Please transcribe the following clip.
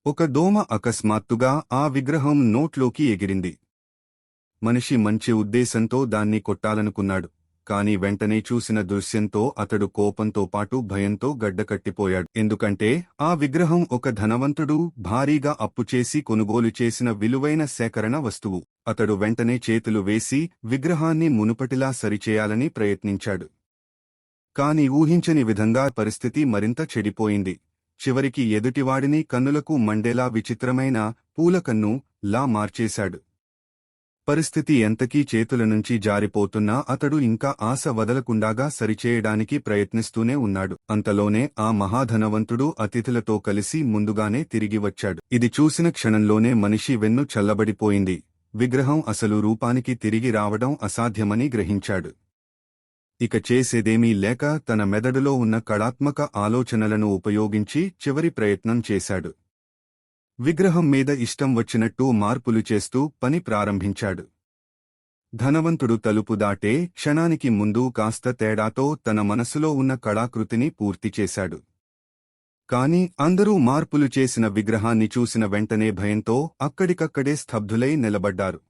ఒక దోమ అకస్మాత్తుగా ఆ విగ్రహం నోట్లోకి ఎగిరింది. మనిషి మంచి ఉద్దేశంతో దాన్ని కొట్టాలనుకున్నాడు. కాని వెంటనే చూసిన దృశ్యంతో అతడు కోపంతో పాటు భయంతో గడ్డకట్టిపోయాడు. ఎందుకంటే ఆ విగ్రహం ఒక ధనవంతుడు భారీగా అప్పుచేసి కొనుగోలు చేసిన విలువైన సేకరణ వస్తువు. అతడు వెంటనే చేతులు వేసి విగ్రహాన్ని మునుపటిలా సరిచేయాలని ప్రయత్నించాడు. కాని ఊహించని విధంగా పరిస్థితి మరింత చెడిపోయింది. చివరికి ఎదుటివాడిని కన్నులకు మండేలా విచిత్రమైన పూలకన్ను లా మార్చేశాడు. పరిస్థితి ఎంతకీ చేతుల నుంచి జారిపోతున్నా అతడు ఇంకా ఆశ వదలకుండాగా సరిచేయడానికి ప్రయత్నిస్తూనే ఉన్నాడు. అంతలోనే ఆ మహాధనవంతుడు అతిథులతో కలిసి ముందుగానే తిరిగి వచ్చాడు. ఇది చూసిన క్షణంలోనే మనిషి వెన్ను చల్లబడిపోయింది. విగ్రహం అసలు రూపానికి తిరిగి రావడం అసాధ్యమని గ్రహించాడు. ఇక చేసేదేమీ లేక తన మెదడులో ఉన్న కళాత్మక ఆలోచనలను ఉపయోగించి చివరి ప్రయత్నం చేశాడు. విగ్రహం మీద ఇష్టం వచ్చినట్టు మార్పులు చేస్తూ పని ప్రారంభించాడు. ధనవంతుడు తలుపు దాటే క్షణానికి ముందు కాస్త తేడాతో తన మనసులో ఉన్న కళాకృతిని పూర్తి చేశాడు. కాని అందరూ మార్పులు చేసిన విగ్రహాన్ని చూసిన వెంటనే భయంతో అక్కడికక్కడే స్తబ్దులై నిలబడ్డారు.